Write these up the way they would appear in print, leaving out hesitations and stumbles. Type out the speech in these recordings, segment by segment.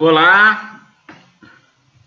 Olá,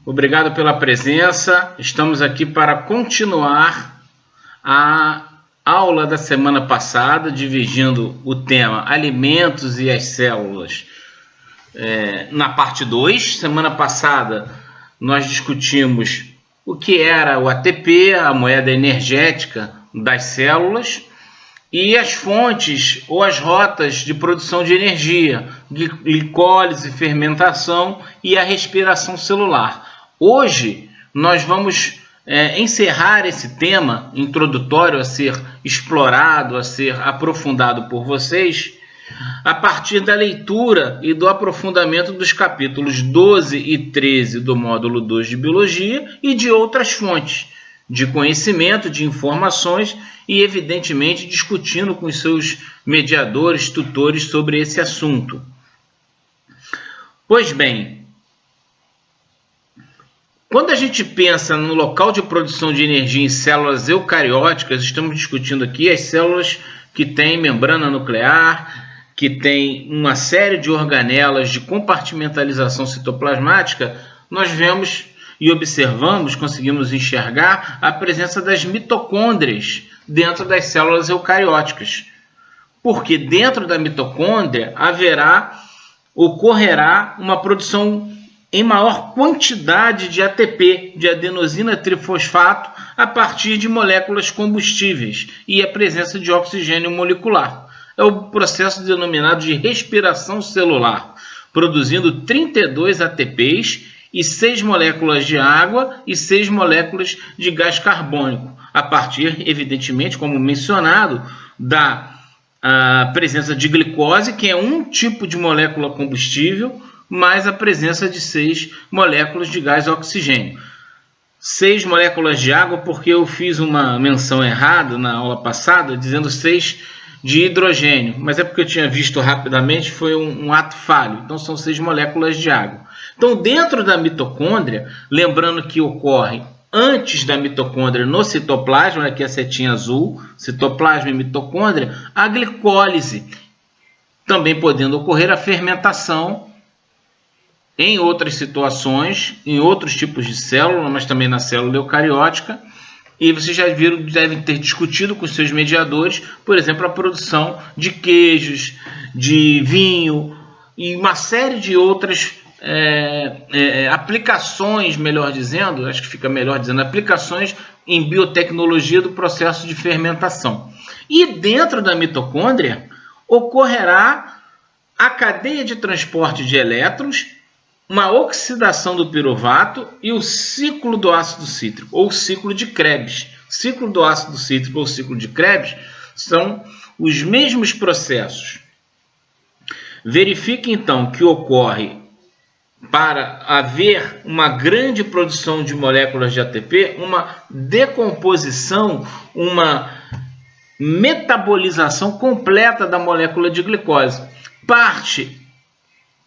obrigado pela presença. Estamos aqui para continuar a aula da semana passada, dividindo o tema alimentos e as células na parte 2. Semana passada nós discutimos o que era o ATP, a moeda energética das células, e as fontes ou as rotas de produção de energia, glicólise, fermentação e a respiração celular. Hoje nós vamos encerrar esse tema introdutório a ser explorado, a ser aprofundado por vocês, a partir da leitura e do aprofundamento dos capítulos 12 e 13 do módulo 2 de Biologia e de outras fontes de conhecimento, de informações e, evidentemente, discutindo com os seus mediadores, tutores sobre esse assunto. Pois bem, quando a gente pensa no local de produção de energia em células eucarióticas, estamos discutindo aqui as células que têm membrana nuclear, que têm uma série de organelas de compartimentalização citoplasmática, nós vemos e observamos, conseguimos enxergar a presença das mitocôndrias dentro das células eucarióticas. Porque dentro da mitocôndria ocorrerá uma produção em maior quantidade de ATP, de adenosina trifosfato, a partir de moléculas combustíveis e a presença de oxigênio molecular. É o processo denominado de respiração celular, produzindo 32 ATPs e 6 moléculas de água e 6 moléculas de gás carbônico, a partir, evidentemente, como mencionado, da presença de glicose, que é um tipo de molécula combustível, mais a presença de 6 moléculas de gás oxigênio. 6 moléculas de água, porque eu fiz uma menção errada na aula passada, dizendo 6 de hidrogênio, mas é porque eu tinha visto rapidamente, foi um ato falho. Então são 6 moléculas de água. Então, dentro da mitocôndria, lembrando que ocorre antes da mitocôndria no citoplasma, aqui a setinha azul, citoplasma e mitocôndria, a glicólise, também podendo ocorrer a fermentação em outras situações, em outros tipos de célula, mas também na célula eucariótica. E vocês já viram, devem ter discutido com seus mediadores, por exemplo, a produção de queijos, de vinho e uma série de outras aplicações, melhor dizendo, acho que fica melhor dizendo, aplicações em biotecnologia do processo de fermentação. E dentro da mitocôndria ocorrerá a cadeia de transporte de elétrons, uma oxidação do piruvato e o ciclo do ácido cítrico, ou ciclo de Krebs. Ciclo do ácido cítrico ou ciclo de Krebs são os mesmos processos. Verifique, então, que ocorre, para haver uma grande produção de moléculas de ATP, uma decomposição, uma metabolização completa da molécula de glicose. Parte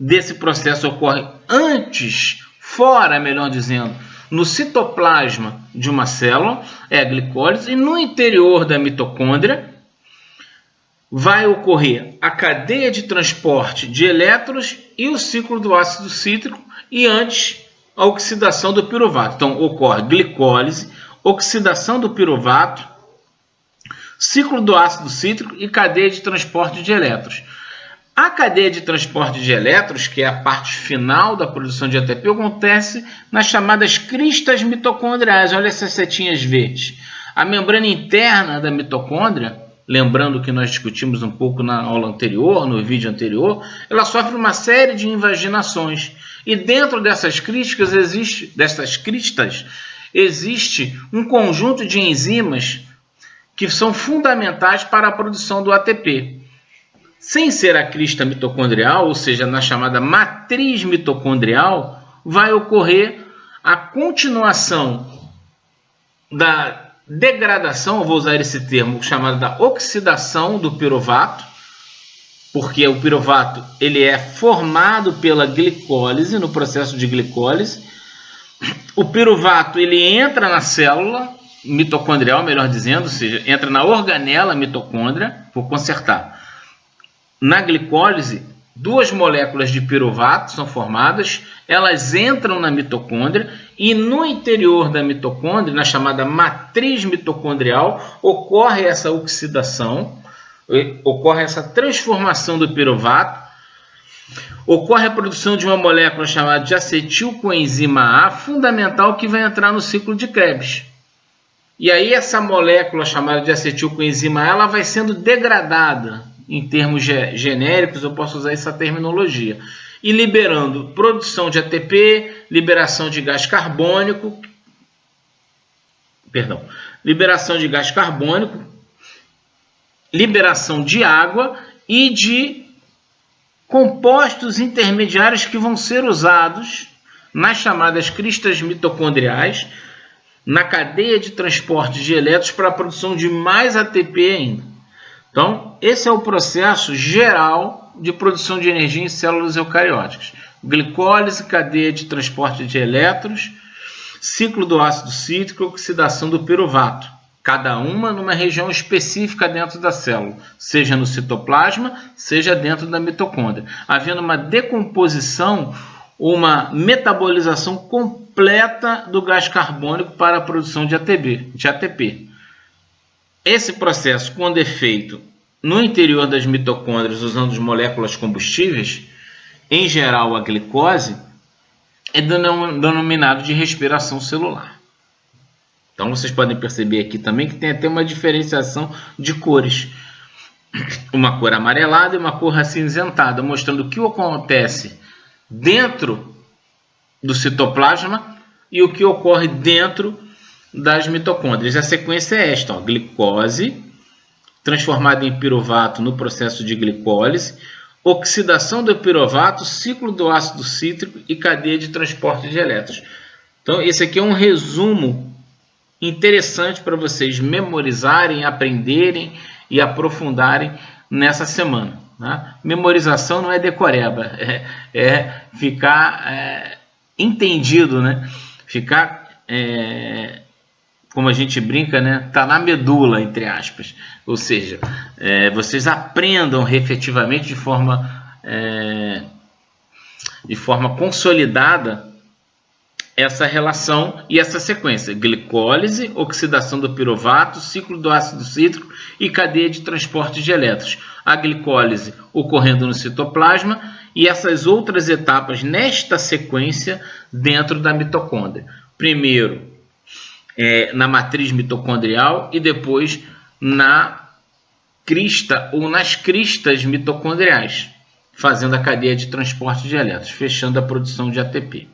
desse processo ocorre antes, fora, melhor dizendo, no citoplasma de uma célula, é a glicólise, e no interior da mitocôndria vai ocorrer a cadeia de transporte de elétrons e o ciclo do ácido cítrico, e antes a oxidação do piruvato. Então ocorre glicólise, oxidação do piruvato, ciclo do ácido cítrico e cadeia de transporte de elétrons. A cadeia de transporte de elétrons, que é a parte final da produção de ATP, acontece nas chamadas cristas mitocondriais. Olha essas setinhas verdes. A membrana interna da mitocôndria, lembrando que nós discutimos um pouco na aula anterior, no vídeo anterior, ela sofre uma série de invaginações. E dentro dessas cristas existe um conjunto de enzimas que são fundamentais para a produção do ATP. Sem ser a crista mitocondrial, ou seja, na chamada matriz mitocondrial, vai ocorrer a continuação da degradação, eu vou usar esse termo, chamado da oxidação do piruvato, porque o piruvato ele é formado pela glicólise, no processo de glicólise. O piruvato ele entra na célula mitocondrial, melhor dizendo, ou seja, entra na organela mitocôndria, vou consertar. Na glicólise, duas moléculas de piruvato são formadas, elas entram na mitocôndria e no interior da mitocôndria, na chamada matriz mitocondrial, ocorre essa oxidação, ocorre essa transformação do piruvato, ocorre a produção de uma molécula chamada de acetilcoenzima A, fundamental, que vai entrar no ciclo de Krebs. E aí essa molécula chamada de acetilcoenzima A, ela vai sendo degradada, em termos genéricos, eu posso usar essa terminologia, e liberando produção de ATP, liberação de gás carbônico, liberação de água e de compostos intermediários que vão ser usados nas chamadas cristas mitocondriais, na cadeia de transporte de elétrons para a produção de mais ATP ainda. Então, esse é o processo geral de produção de energia em células eucarióticas. Glicólise, cadeia de transporte de elétrons, ciclo do ácido cítrico, oxidação do piruvato. Cada uma numa região específica dentro da célula, seja no citoplasma, seja dentro da mitocôndria, havendo uma decomposição, uma metabolização completa do gás carbônico para a produção de ATP. Esse processo, quando é feito no interior das mitocôndrias usando as moléculas combustíveis, em geral a glicose, é denominado de respiração celular. Então vocês podem perceber aqui também que tem até uma diferenciação de cores. Uma cor amarelada e uma cor acinzentada, mostrando o que acontece dentro do citoplasma e o que ocorre dentro das mitocôndrias. A sequência é esta, ó, glicose, transformada em piruvato no processo de glicólise, oxidação do piruvato, ciclo do ácido cítrico e cadeia de transporte de elétrons. Então esse aqui é um resumo interessante para vocês memorizarem, aprenderem e aprofundarem nessa semana. Né? Memorização não é decoreba, é ficar entendido, né? Ficar, como a gente brinca, né? Tá na medula, entre aspas. Ou seja, vocês aprendam efetivamente de forma consolidada essa relação e essa sequência: glicólise, oxidação do piruvato, ciclo do ácido cítrico e cadeia de transporte de elétrons. A glicólise ocorrendo no citoplasma e essas outras etapas nesta sequência dentro da mitocôndria. Primeiro na matriz mitocondrial e depois na crista ou nas cristas mitocondriais, fazendo a cadeia de transporte de elétrons, fechando a produção de ATP.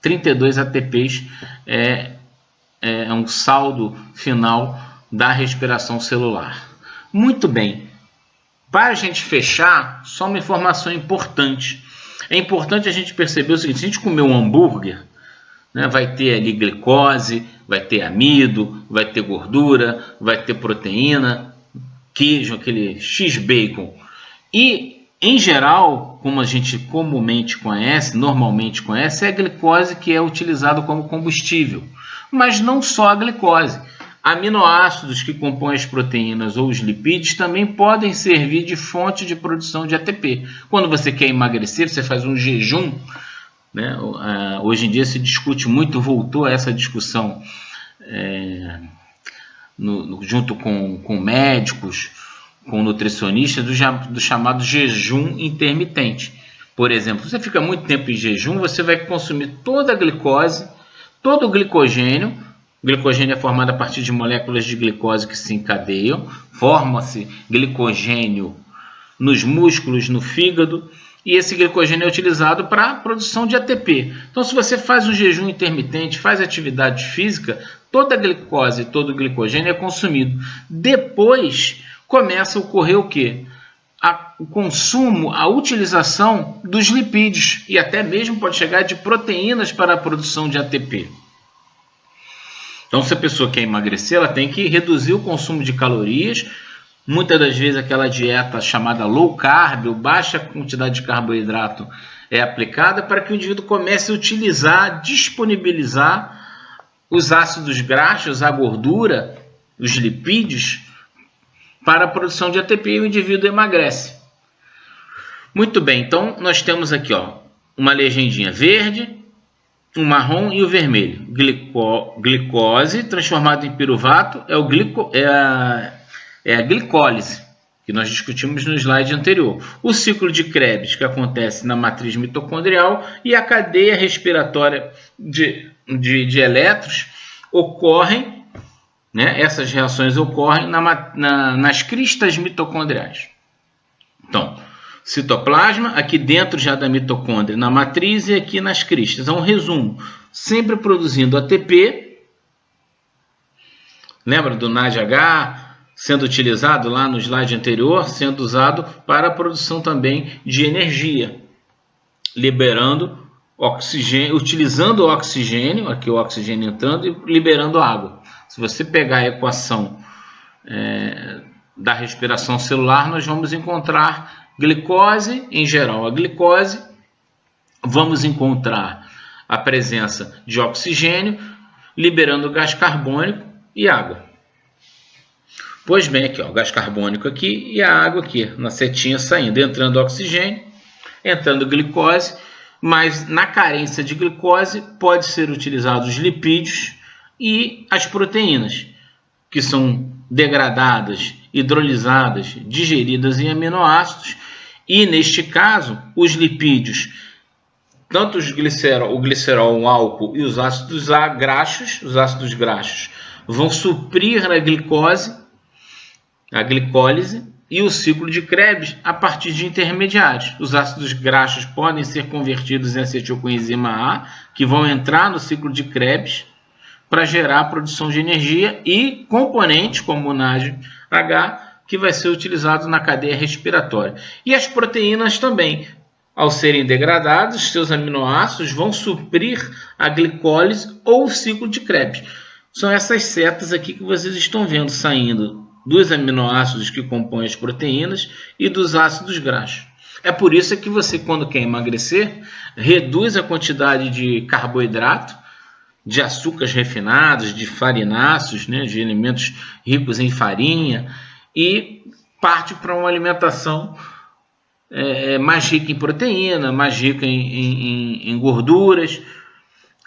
32 ATPs é um saldo final da respiração celular. Muito bem. Para a gente fechar, só uma informação importante. É importante a gente perceber o seguinte: se a gente comer um hambúrguer, né, vai ter ali glicose, vai ter amido, vai ter gordura, vai ter proteína, queijo, aquele X-bacon. E em geral, como a gente normalmente conhece, é a glicose que é utilizada como combustível. Mas não só a glicose. Aminoácidos que compõem as proteínas ou os lipídios também podem servir de fonte de produção de ATP. Quando você quer emagrecer, você faz um jejum, né? Hoje em dia se discute muito, voltou a essa discussão junto com médicos, com nutricionistas, do chamado jejum intermitente. Por exemplo, se você fica muito tempo em jejum, você vai consumir toda a glicose, todo o glicogênio. O glicogênio é formado a partir de moléculas de glicose que se encadeiam. Forma-se glicogênio nos músculos, no fígado, e esse glicogênio é utilizado para a produção de ATP. Então, se você faz um jejum intermitente, faz atividade física, toda a glicose e todo o glicogênio é consumido. Depois começa a ocorrer o quê? O consumo, a utilização dos lipídios e até mesmo pode chegar de proteínas para a produção de ATP. Então, se a pessoa quer emagrecer, ela tem que reduzir o consumo de calorias. Muitas das vezes aquela dieta chamada low carb, ou baixa quantidade de carboidrato, é aplicada para que o indivíduo comece a utilizar, disponibilizar os ácidos graxos, a gordura, os lipídios, para a produção de ATP, e o indivíduo emagrece. Muito bem, então nós temos aqui uma legendinha verde, o marrom e o vermelho. Glicose transformado em piruvato é a glicólise, que nós discutimos no slide anterior. O ciclo de Krebs, que acontece na matriz mitocondrial, e a cadeia respiratória de elétrons ocorrem, né? Essas reações ocorrem nas cristas mitocondriais. Então, citoplasma, aqui dentro já da mitocôndria, na matriz e aqui nas cristas. É um resumo, sempre produzindo ATP. Lembra do NADH sendo utilizado lá no slide anterior, sendo usado para a produção também de energia, liberando oxigênio, utilizando o oxigênio, aqui o oxigênio entrando e liberando água. Se você pegar a equação da respiração celular, nós vamos encontrar glicose, em geral a glicose, vamos encontrar a presença de oxigênio, liberando gás carbônico e água. Pois bem, aqui o gás carbônico aqui e a água aqui, na setinha saindo, entrando oxigênio, entrando glicose, mas na carência de glicose pode ser utilizados os lipídios e as proteínas, que são degradadas, hidrolisadas, digeridas em aminoácidos, e neste caso, os lipídios, tanto o glicerol, o álcool e os ácidos graxos, vão suprir a glicose, a glicólise e o ciclo de Krebs a partir de intermediários. Os ácidos graxos podem ser convertidos em acetilcoenzima A, que vão entrar no ciclo de Krebs para gerar a produção de energia, e componentes como o NADH, que vai ser utilizado na cadeia respiratória. E as proteínas também, ao serem degradadas, seus aminoácidos vão suprir a glicólise ou o ciclo de Krebs. São essas setas aqui que vocês estão vendo saindo dos aminoácidos que compõem as proteínas e dos ácidos graxos. É por isso que você, quando quer emagrecer, reduz a quantidade de carboidrato, de açúcares refinados, de farináceos, né, de alimentos ricos em farinha, e parte para uma alimentação mais rica em proteína, mais rica em gorduras,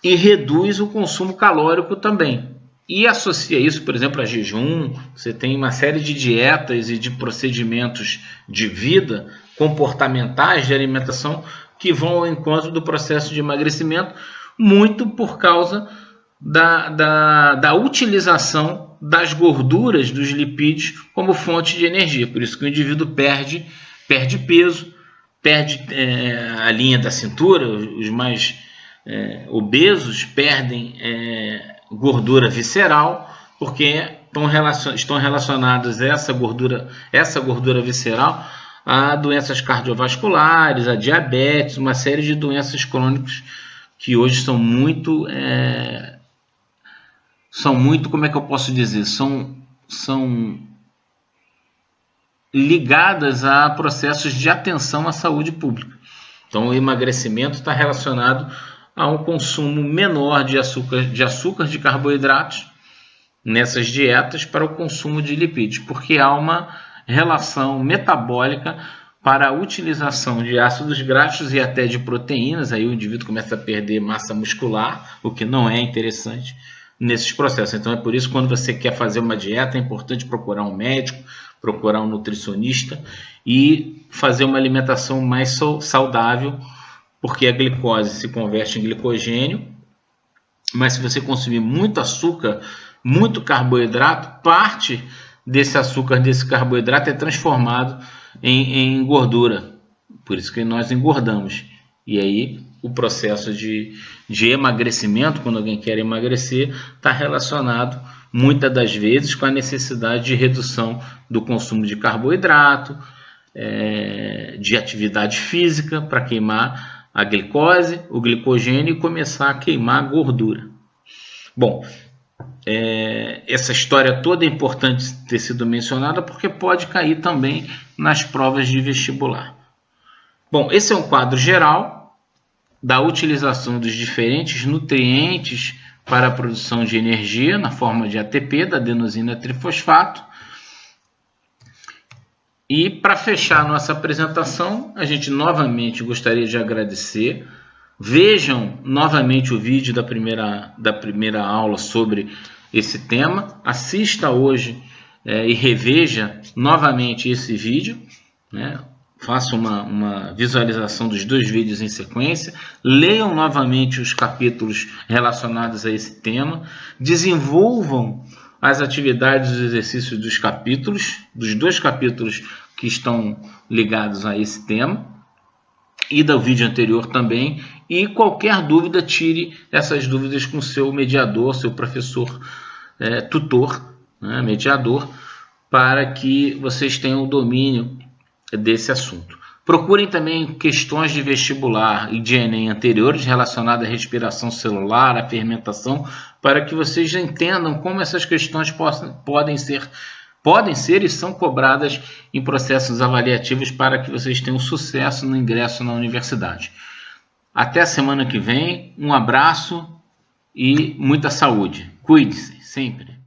e reduz o consumo calórico também. E associa isso, por exemplo, a jejum. Você tem uma série de dietas e de procedimentos de vida comportamentais de alimentação que vão ao encontro do processo de emagrecimento, muito por causa da utilização das gorduras, dos lipídios, como fonte de energia. Por isso que o indivíduo perde peso, perde a linha da cintura, os mais obesos perdem gordura visceral, porque estão relacionados essa gordura visceral a doenças cardiovasculares, a diabetes, uma série de doenças crônicas que hoje são muito, como é que eu posso dizer, são ligadas a processos de atenção à saúde pública. Então, o emagrecimento está relacionado a um consumo menor de açúcar, de carboidratos nessas dietas para o consumo de lipídios, porque há uma relação metabólica para a utilização de ácidos graxos e até de proteínas. Aí o indivíduo começa a perder massa muscular, o que não é interessante nesses processos. Então é por isso que quando você quer fazer uma dieta é importante procurar um médico, procurar um nutricionista e fazer uma alimentação mais saudável, porque a glicose se converte em glicogênio, mas se você consumir muito açúcar, muito carboidrato, parte desse açúcar, desse carboidrato é transformado em gordura. Por isso que nós engordamos. E aí o processo de emagrecimento, quando alguém quer emagrecer, está relacionado muitas das vezes com a necessidade de redução do consumo de carboidrato, de atividade física para queimar a glicose, o glicogênio e começar a queimar a gordura. Bom, essa história toda é importante ter sido mencionada porque pode cair também nas provas de vestibular. Bom, esse é um quadro geral da utilização dos diferentes nutrientes para a produção de energia na forma de ATP, da adenosina trifosfato. E para fechar nossa apresentação, a gente novamente gostaria de agradecer. Vejam novamente o vídeo da primeira aula sobre esse tema. Assista hoje e reveja novamente esse vídeo, né? Faça uma visualização dos 2 vídeos em sequência. Leiam novamente os capítulos relacionados a esse tema. Desenvolvam as atividades e exercícios dos capítulos, dos 2 capítulos que estão ligados a esse tema, e do vídeo anterior também. E qualquer dúvida, tire essas dúvidas com seu mediador, seu professor, tutor, né, mediador, para que vocês tenham o domínio desse assunto. Procurem também questões de vestibular e de Enem anteriores relacionadas à respiração celular, à fermentação, para que vocês entendam como essas questões podem ser e são cobradas em processos avaliativos para que vocês tenham sucesso no ingresso na universidade. Até a semana que vem, um abraço e muita saúde. Cuide-se sempre.